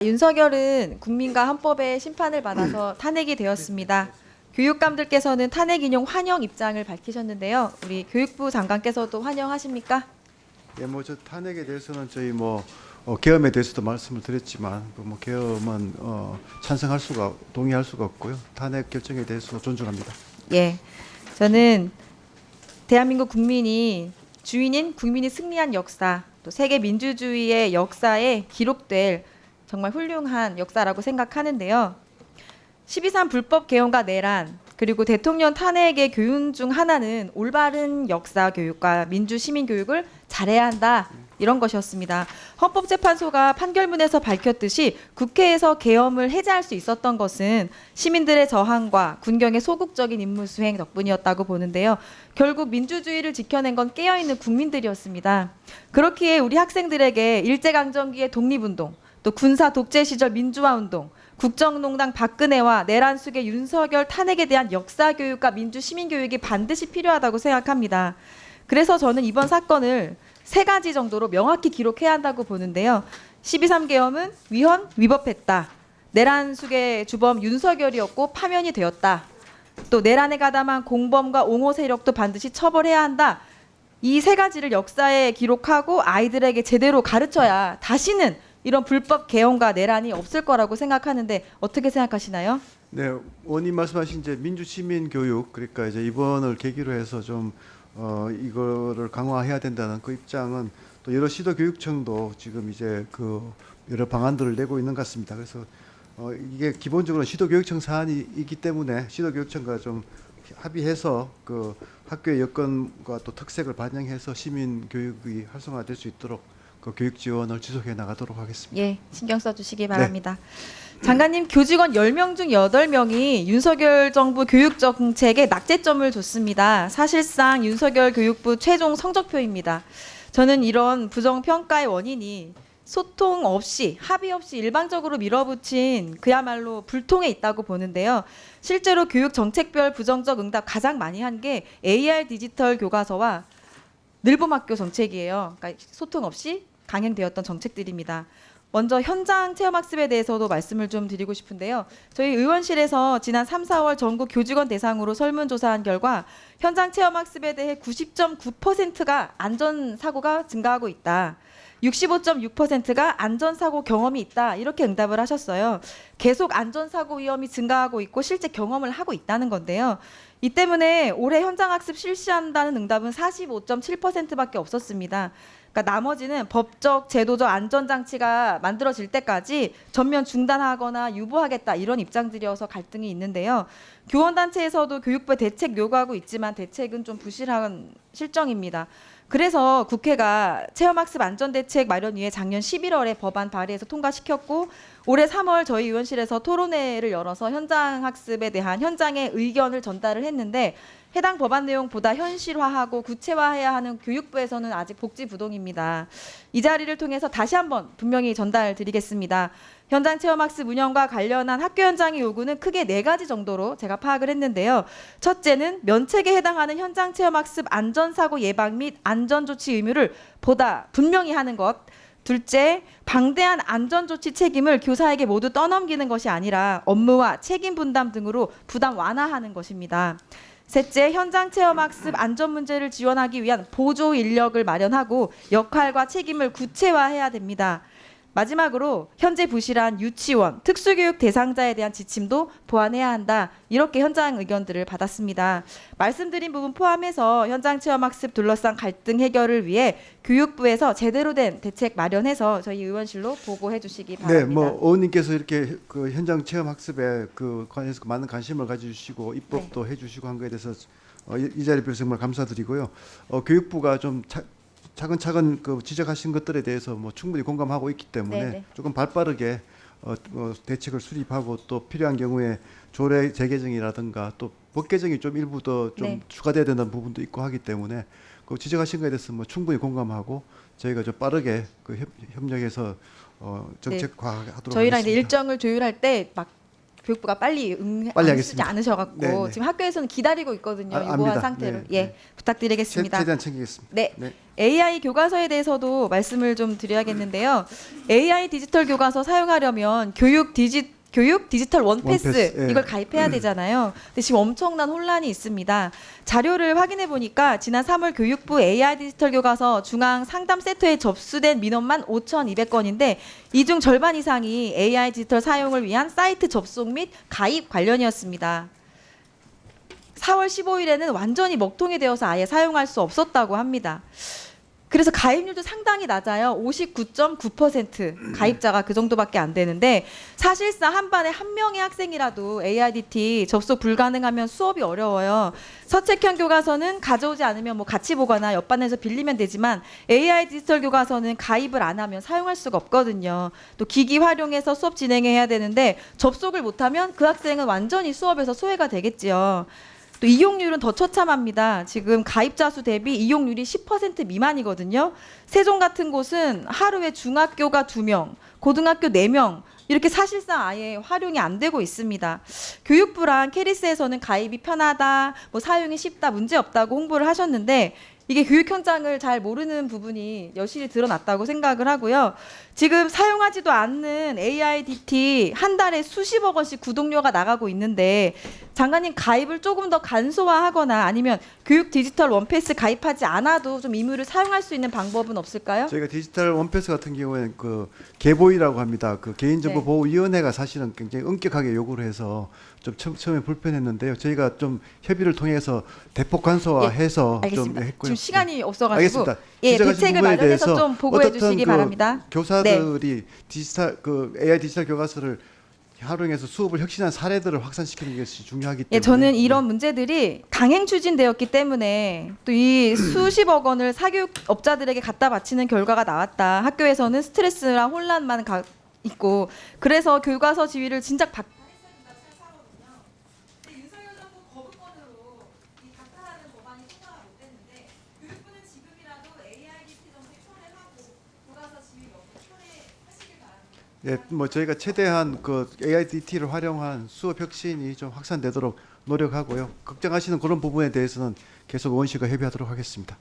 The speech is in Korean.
윤석열은 국민과 헌법의 심판을 받아서 탄핵이 되었습니다. 교육감들께서는 탄핵 인용 환영 입장을 밝히셨는데요. 우리 교육부 장관께서도 환영하십니까? 예, 뭐 저 탄핵에 대해서는 저희 계엄에 대해서도 말씀을 드렸지만 계엄은 찬성할 수가 동의할 수가 없고요. 탄핵 결정에 대해서 존중합니다. 예, 저는 대한민국 국민이 주인인 국민이 승리한 역사, 또 세계 민주주의의 역사에 기록될 정말 훌륭한 역사라고 생각하는데요. 12.3 불법 개헌과 내란, 그리고 대통령 탄핵의 교훈 중 하나는 올바른 역사 교육과 민주 시민 교육을 잘해야 한다. 이런 것이었습니다. 헌법재판소가 판결문에서 밝혔듯이 국회에서 계엄을 해제할 수 있었던 것은 시민들의 저항과 군경의 소극적인 임무 수행 덕분이었다고 보는데요. 결국 민주주의를 지켜낸 건 깨어있는 국민들이었습니다. 그렇기에 우리 학생들에게 일제강점기의 독립운동, 또 군사 독재 시절 민주화운동, 국정농단 박근혜와 내란 속의 윤석열 탄핵에 대한 역사교육과 민주시민교육이 반드시 필요하다고 생각합니다. 그래서 저는 이번 사건을 세 가지 정도로 명확히 기록해야 한다고 보는데요. 12.3 계엄은 위헌, 위법했다. 내란 속의 주범 윤석열이었고 파면이 되었다. 또 내란에 가담한 공범과 옹호 세력도 반드시 처벌해야 한다. 이 세 가지를 역사에 기록하고 아이들에게 제대로 가르쳐야 다시는 이런 불법 개헌과 내란이 없을 거라고 생각하는데 어떻게 생각하시나요? 네, 원님 말씀하신 이제 민주 시민 교육, 그러니까 이제 이번을 계기로 해서 좀 이거를 강화해야 된다는 그 입장은 또 여러 시도교육청도 지금 이제 그 여러 방안들을 내고 있는 것 같습니다. 그래서 이게 기본적으로 시도교육청 사안이기 때문에 시도교육청과 좀 합의해서 그 학교의 여건과 또 특색을 반영해서 시민 교육이 활성화될 수 있도록 그 교육 지원을 지속해 나가도록 하겠습니다. 예, 신경 써주시기 바랍니다. 네. 장관님, 교직원 10명 중 8명이 윤석열 정부 교육 정책에 낙제점을 줬습니다. 사실상 윤석열 교육부 최종 성적표입니다. 저는 이런 부정평가의 원인이 소통 없이 합의 없이 일방적으로 밀어붙인 그야말로 불통에 있다고 보는데요. 실제로 교육 정책별 부정적 응답 가장 많이 한 게 AR 디지털 교과서와 늘봄학교 정책이에요. 그러니까 소통 없이 강행되었던 정책들입니다. 먼저 현장 체험학습에 대해서도 말씀을 좀 드리고 싶은데요. 저희 의원실에서 지난 3, 4월 전국 교직원 대상으로 설문조사한 결과 현장 체험학습에 대해 90.9%가 안전사고가 증가하고 있다. 65.6%가 안전사고 경험이 있다. 이렇게 응답을 하셨어요. 계속 안전사고 위험이 증가하고 있고 실제 경험을 하고 있다는 건데요. 이 때문에 올해 현장학습 실시한다는 응답은 45.7%밖에 없었습니다. 그러니까 나머지는 법적, 제도적 안전장치가 만들어질 때까지 전면 중단하거나 유보하겠다 이런 입장들이어서 갈등이 있는데요. 교원단체에서도 교육부에 대책 요구하고 있지만 대책은 좀 부실한 실정입니다. 그래서 국회가 체험학습 안전대책 마련 위해 작년 11월에 법안 발의해서 통과시켰고 올해 3월 저희 의원실에서 토론회를 열어서 현장학습에 대한 현장의 의견을 전달을 했는데 해당 법안 내용보다 현실화하고 구체화해야 하는 교육부에서는 아직 복지부동입니다. 이 자리를 통해서 다시 한번 분명히 전달드리겠습니다. 현장 체험학습 운영과 관련한 학교 현장의 요구는 크게 4가지 정도로 제가 파악을 했는데요. 첫째는 면책에 해당하는 현장 체험학습 안전사고 예방 및 안전조치 의무를 보다 분명히 하는 것. 둘째, 방대한 안전조치 책임을 교사에게 모두 떠넘기는 것이 아니라 업무와 책임 분담 등으로 부담 완화하는 것입니다. 셋째, 현장 체험학습 안전 문제를 지원하기 위한 보조 인력을 마련하고 역할과 책임을 구체화해야 됩니다. 마지막으로 현재 부실한 유치원, 특수교육 대상자에 대한 지침도 보완해야 한다. 이렇게 현장 의견들을 받았습니다. 말씀드린 부분 포함해서 현장 체험학습 둘러싼 갈등 해결을 위해 교육부에서 제대로 된 대책 마련해서 저희 의원실로 보고해 주시기 바랍니다. 네, 의원님께서 이렇게 그 현장 체험 학습에 그 관해서 많은 관심을 가져주시고 입법도 해주시고 한 거에 대해서 이 자리에 빌어서 정말 감사드리고요. 교육부가 좀 차근차근 그 지적하신 것들에 대해서 충분히 공감하고 있기 때문에 네네. 조금 발빠르게 대책을 수립하고 또 필요한 경우에 조례 재개정이라든가 또 법 개정이 좀 일부 더 좀 네. 추가돼야 된다는 부분도 있고 하기 때문에 그 지적하신 것에 대해서 충분히 공감하고 저희가 좀 빠르게 그 협력해서 정책화하도록 저희랑 이제 하겠습니다. 일정을 조율할 때 막 교육부가 빨리 빨리 쓰지 하겠습니다. 않으셔갖고 네네. 지금 학교에서는 기다리고 있거든요. 아, 유보한 압니다. 상태로. 네, 예, 네. 부탁드리겠습니다. 최대한 챙기겠습니다. 네. 네. AI 교과서에 대해서도 말씀을 좀 드려야겠는데요. AI 디지털 교과서 사용하려면 교육 디지털 원패스, 원패스, 예. 이걸 가입해야 되잖아요. 근데 지금 엄청난 혼란이 있습니다. 자료를 확인해 보니까 지난 3월 교육부 AI 디지털 교과서 중앙 상담 세트에 접수된 민원만 5,200건인데 이 중 절반 이상이 AI 디지털 사용을 위한 사이트 접속 및 가입 관련이었습니다. 4월 15일에는 완전히 먹통이 되어서 아예 사용할 수 없었다고 합니다. 그래서 가입률도 상당히 낮아요. 59.9% 가입자가 그 정도밖에 안 되는데 사실상 한 반에 한 명의 학생이라도 AIDT 접속 불가능하면 수업이 어려워요. 서책형 교과서는 가져오지 않으면 뭐 같이 보거나 옆반에서 빌리면 되지만 AI 디지털 교과서는 가입을 안 하면 사용할 수가 없거든요. 또 기기 활용해서 수업 진행해야 되는데 접속을 못하면 그 학생은 완전히 수업에서 소외가 되겠지요. 또 이용률은 더 처참합니다. 지금 가입자 수 대비 이용률이 10% 미만이거든요. 세종 같은 곳은 하루에 중학교가 2명, 고등학교 4명 이렇게 사실상 아예 활용이 안 되고 있습니다. 교육부랑 캐리스에서는 가입이 편하다, 뭐 사용이 쉽다, 문제 없다고 홍보를 하셨는데 이게 교육 현장을 잘 모르는 부분이 여실히 드러났다고 생각을 하고요. 지금 사용하지도 않는 AIDT 한 달에 수십억 원씩 구독료가 나가고 있는데 장관님 가입을 조금 더 간소화하거나 아니면 교육 디지털 원패스 가입하지 않아도 좀 임의로 사용할 수 있는 방법은 없을까요? 저희가 디지털 원패스 같은 경우에는 그 개보위라고 합니다. 그 개인정보보호위원회가 사실은 굉장히 엄격하게 요구를 해서 좀 처음에 불편했는데요. 저희가 좀 협의를 통해서 대폭 간소화해서 좀 알겠습니다. 했고요. 지금 시간이 없어가지고 알겠습니다. 예, 지적하신 대책을 부분에 마련해서 대해서 좀 보고해 어떻든 주시기 그 바랍니다. 교사들이 디지털 그 AI 디지털 교과서를 활용해서 수업을 혁신한 사례들을 확산시키는 것이 중요하기 때문에 예, 저는 이런 문제들이 강행 추진되었기 때문에 또 이 수십억 원을 사교육업자들에게 갖다 바치는 결과가 나왔다. 학교에서는 스트레스랑 혼란만 있고 그래서 교과서 지위를 진작 윤석열 정부 거부권으로 이 박탈하는 법안이 통과가 못 됐는데 교육부는 지금이라도 AIDT 정책 철회하고 교과서 지위 여부 철회하시길 바랍니다. 예, 뭐 저희가 최대한 그 AIDT를 활용한 수업 혁신이 좀 확산되도록 노력하고요. 걱정하시는 그런 부분에 대해서는 계속 의원실과 협의하도록 하겠습니다.